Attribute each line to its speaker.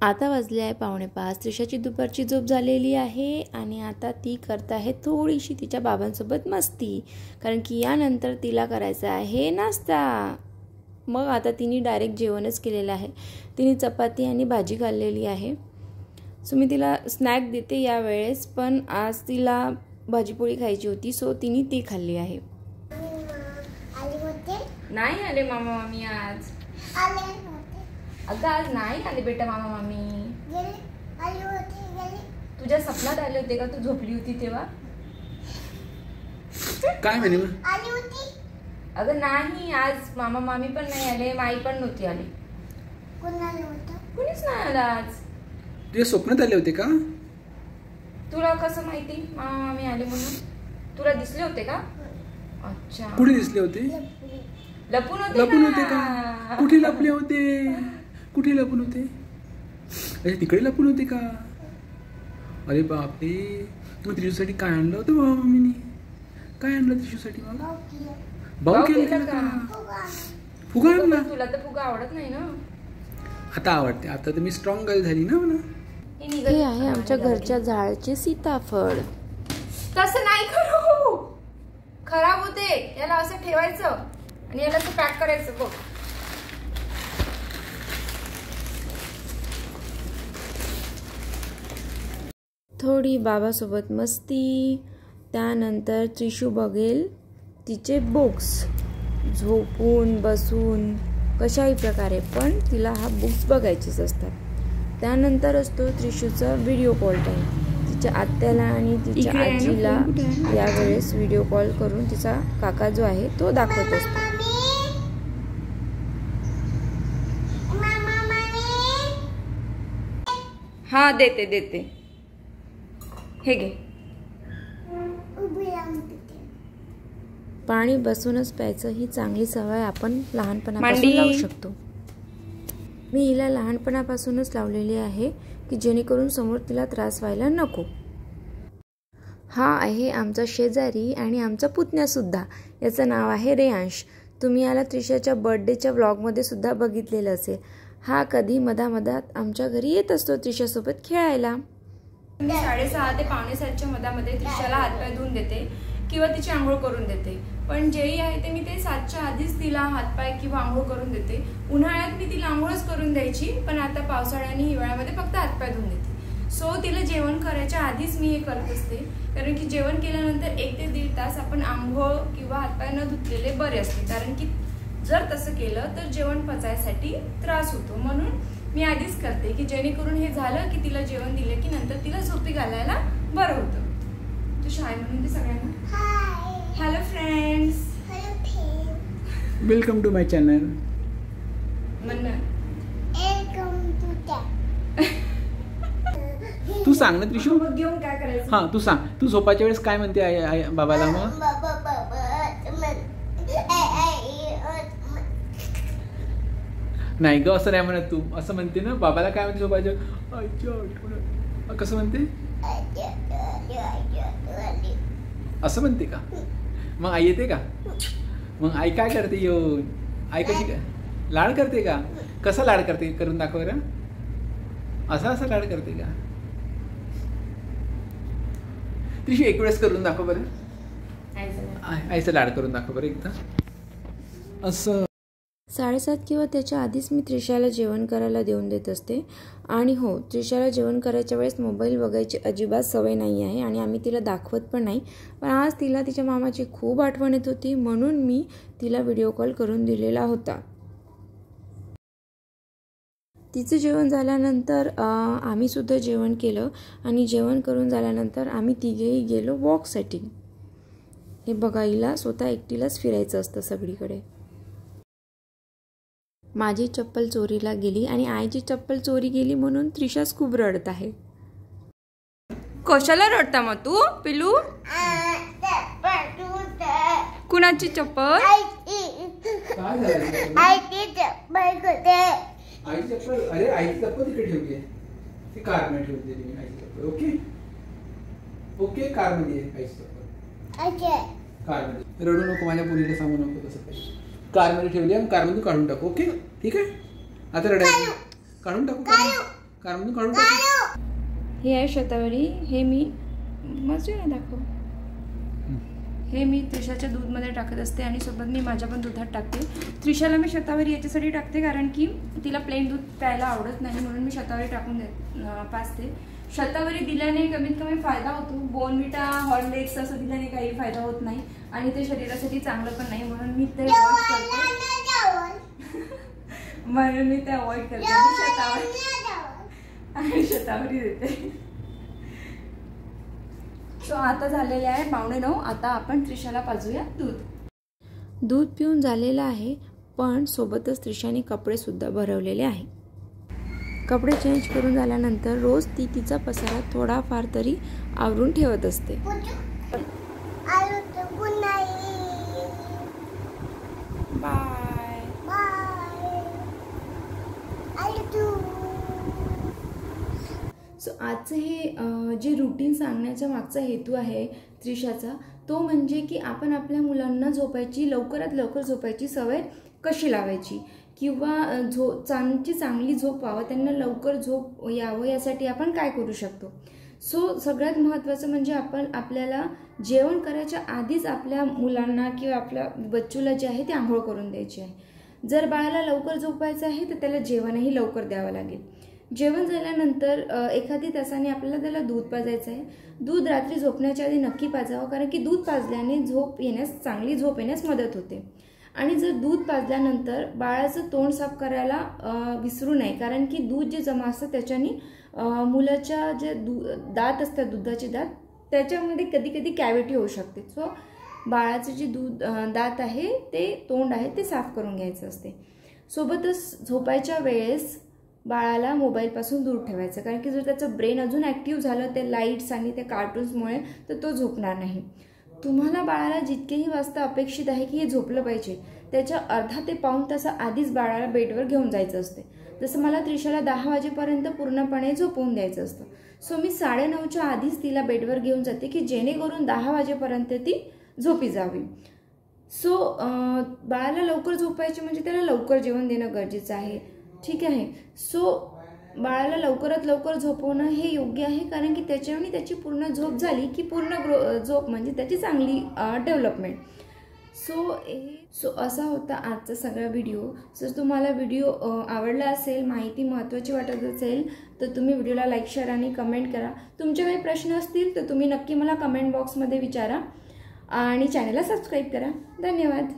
Speaker 1: आता वाजले आहे 4:45. त्रिशाची दुपारची झोप झालेली आहे आणि आता ती करत आहे थोडीशी तिच्या बाबांसोबत मस्ती, कारण की यानंतर तिला करायचं आहे नाश्ता. मग आता तिने डायरेक्ट जेवणच केलेलं आहे. तिने चपाती आणि भाजी खाल्लेली आहे. सो मी तिला स्नॅक देते यावेळेस, पण आज तिला भाजीपोळी खायची होती, सो तिने ती खाल्ली आहे. नाही आले मामा मामी आज. अगं आज नाही आले बेटा मामा मामी. तुझ्या स्वप्नात आले होते का? तू झोपली होती तेव्हा?
Speaker 2: काय म्हणे?
Speaker 1: अगं नाही, आज मामा मामी पण नाही आले, माई पण नव्हती आली. कुणीच नाही आला आज.
Speaker 2: तुझ्या स्वप्नात आले होते का?
Speaker 1: तुला कसं माहिती मामा मामी आले म्हणून? तुला दिसले होते का? अच्छा.
Speaker 2: कुठे दिसले होते?
Speaker 1: लपून
Speaker 2: होते का? कुठे लपले होते? कुठे लपून होते? अरे तिकडे लपून होते का? अरे बापरे. मग त्रिशूसाठी काय आणलं होतं मामा मामीने? काय आणलं त्रिशूसाठी? मला भाऊ केलं का? फुगा आणला?
Speaker 1: तुला तर फुगा आवडत नाही ना.
Speaker 2: आता आवडते. आता तर मी स्ट्रॉंग गर्ल झाली ना म्हणा.
Speaker 1: हे आहे आमच्या घरच्या झाडाचे सीताफळ. तसं नाही करू, खराब होते. याला असं ठेवायचं आणि याला असं पॅक करायचं बघ. थोडी बाबासोबत मस्ती. त्यानंतर त्रिशू बघेल तिचे बुक्स, झोपून बसून कशाही प्रकारे, पण तिला हा बुक्स बघायचेच असतात. त्यानंतर असतो त्रिशूचा व्हिडिओ कॉल टाईम. तिच्या आत्याला आणि तिच्या आजीला यावेळेस व्हिडिओ कॉल करून तिचा काका जो आहे तो दाखवत असतो. हा देते देते, हे घे. पाणी बसूनच प्यायचं ही चांगली सवय आपण लहानपणापासून लावू शकतो. मी हिला लहानपणापासूनच लावलेली आहे की जेणेकरून समोर तिला त्रास व्हायला नको. हा आहे आमचा शेजारी आणि आमचा पुतण्यासुद्धा. याचं नाव आहे रेयांश. तुम्ही याला त्रिशाच्या बर्थडेच्या व्लॉगमध्ये सुद्धा बघितलेलं असेल. हा कधी मधामधात आमच्या घरी येत असतो त्रिशासोबत खेळायला. मी 6:30 ते 6:45च्या मधामध्ये त्रिशाला हातपाय धुवून देते किंवा तिची आंघोळ करून देते. पण जेही आहे ते मी ते 7च्या आधीच तिला हातपाय किंवा आंघोळ करून देते. उन्हाळ्यात मी तिला आंघोळच करून द्यायची, पण आता पावसाळ्यात आणि हिवाळ्यामध्ये फक्त हातपाय धुवून देते. सो तिला जेवण करायच्या आधीच मी हे करत असते, कारण की जेवण केल्यानंतर 1 ते 1.5 तास आपण आंघोळ किंवा हातपाय न धुतलेले बरे असते, कारण की जर तसं केलं तर जेवण पचायसाठी त्रास होतो. म्हणून मी आधीच करते की जेणेकरून हे झालं की तिला जेवण दिलं की नंतर तिला झोपी घालायला बरं होतं. तू शाळेत म्हणून ते सगळ्यांना hello friends,
Speaker 2: welcome to my channel. तू सांग ना त्रिशू,
Speaker 1: घेऊन काय करायचं?
Speaker 2: हा तू सांग. तू झोपाच्या वेळेस काय म्हणते आई बाबाला? मग नाही ग, असं नाही म्हणत. तू असं म्हणते ना, बाबाला काय म्हणते झोपायच्या? कसं म्हणते? असं म्हणते का? मग आई येते का? मग आई काय करते येऊन? आई कशी काय लाड करते का? कसा लाड करते? करून दाखव बरं. असा लाड करते का? त्रिशू एक वेळेस करून दाखव बरं. आईचा लाड करून दाखव बरं एकदा. असं
Speaker 1: 7:30 किंवा त्याच्या आधीच मी त्रिशाला जेवण करायला देऊन देत असते. आणि हो, त्रिशाला जेवण करायच्या वेळेस मोबाईल बघायची अजिबात सवय नाही आहे आणि आम्ही तिला दाखवत पण नाही. पण आज तिला तिच्या मामाची खूप आठवण येत होती, म्हणून मी तिला व्हिडिओ कॉल करून दिलेला होता. तिचं जेवण झाल्यानंतर आम्ही सुद्धा जेवण केलं आणि जेवण करून झाल्यानंतर आम्ही तिघेही गेलो वॉकसाठी. हे बघा, हिला स्वतः एकटीलाच फिरायचं असतं सगळीकडे. माझी चप्पल चोरीला गेली आणि आईची चप्पल चोरी गेली म्हणून त्रिशाच खूप रडत आहे. कशाला रडता मग तू पिलू? कुणाची चप्पल?
Speaker 2: अरे आईची चप्पल तिकडे ठेवली आहे, ती कार मध्ये ठेवली मी आईची चप्पल. ओके ओके, कार मध्ये आईची चप्पल. कार मध्ये रडू नको, माझ्या मुलीला सांगू नको तसं काही. कार मध्ये ठेवली आहे, कार मध्ये काढून टाकू. ओके ठीक आहे, आता रडायचं काढून टाकू. कारण काढून टाक.
Speaker 1: हे आहे शतावरी. हे मी मस्त दाखव. हे मी त्रिशाच्या दूधमध्ये टाकत असते आणि सोबत मी माझ्या पण दुधात टाकते. त्रिशाला मी शतावरी याच्यासाठी टाकते कारण की तिला प्लेन दूध प्यायला आवडत नाही, म्हणून मी शतावरी टाकून पाजते. शतावरी दिल्याने कमीत कमी फायदा होतो. बोर्नव्हिटा, हॉर्लिक्स असं दिल्याने काही फायदा होत नाही आणि ते शरीरासाठी चांगलं पण नाही, म्हणून मी ते अवॉइड करते. म्हणून मी ते अवॉइड करते आणि शतावरी देते. सो आता झालेले आहे 8:45. आता आपण त्रिशाला पाजूया दूध. दूध पिऊन झालेलं आहे, पण सोबतच त्रिशाने कपडे सुद्धा भरवलेले आहे. कपडे चेंज करून झाल्यानंतर रोज ती तिचा पसारा थोडाफार तरी आवरून ठेवत असते. बाय सो आजचं हे जे रुटीन सांगण्याचा मागचा हेतू आहे त्रिशाचा, तो म्हणजे की आपण आपल्या मुलांना लवकरात लवकर झोपायची सवय कशी लावायची, किंवा चांगली झोप व्हावं, त्यांना लवकर झोप यावं यासाठी आपण काय करू शकतो. सो सगळ्यात महत्त्वाचं म्हणजे आपल्याला जेवण करायच्या आधीच आपल्या मुलांना किंवा आपल्या बच्चूला जे आहे ते आंघोळ करून द्यायची आहे. जर बाळाला लवकर झोपायचं आहे तर त्याला जेवणही लवकर द्यावं लागेल. जेवण झाल्यानंतर 1 तासाने आपल्याला त्याला दूध पाजायचं आहे. दूध रात्री झोपण्याच्या आधी नक्की पाजावं, कारण की दूध पाजल्याने चांगली झोप येण्यास मदत होते. आणि जर दूध पाजल्यानंतर बाळाचं तोंड साफ करायला विसरू नये, कारण की दूध जे जमा असतं त्याच्याने मुलाच्या जे दात असतात, दुधाचे दात, त्याच्यामध्ये कधी कधी कॅव्हिटी होऊ शकते. सो बाळाचं जे दात आहे ते तोंड आहे ते साफ करून घ्यायचं असते. सोबतच झोपायच्या वेळेस बाळाला मोबाईलपासून दूर ठेवायचं, कारण की जर त्याचं ब्रेन अजून ॲक्टिव्ह झालं ते लाईट्स आणि त्या कार्टून्समुळे तर तो झोपणार नाही. तुम्हाला बाळाला जितकेही वाजता अपेक्षित आहे की हे झोपलं पाहिजे, त्याच्या अर्धा ते पाऊण तास आधीच बाळाला बेडवर घेऊन जायचं असते. जसं मला त्रिशाला 10 वाजेपर्यंत पूर्णपणे झोपवून द्यायचं असतं. सो मी 9:30च्या आधीच तिला बेडवर घेऊन जाते की जेणेकरून 10 वाजेपर्यंत ती झोपी जावी. सो बाळाला लवकर झोपायचे म्हणजे त्याला लवकर जेवण देणं गरजेचं आहे. ठीक आहे. सो बाळाला लवकरात लवकर झोपवणं हे योग्य आहे, कारण की त्याच्याने त्याची पूर्ण झोप झाली की पूर्ण झोप म्हणजे त्याची चांगली डेव्हलपमेंट. सो असा होता आजचा सगळा व्हिडिओ. जर तुम्हाला व्हिडिओ आवडला असेल, माहिती महत्त्वाची वाटत असेल तर तुम्ही व्हिडिओला लाईक, शेअर आणि कमेंट करा. तुमचे काही प्रश्न असतील तर तुम्ही नक्की मला कमेंट बॉक्समध्ये विचारा आणि चॅनलला सबस्क्राईब करा. धन्यवाद.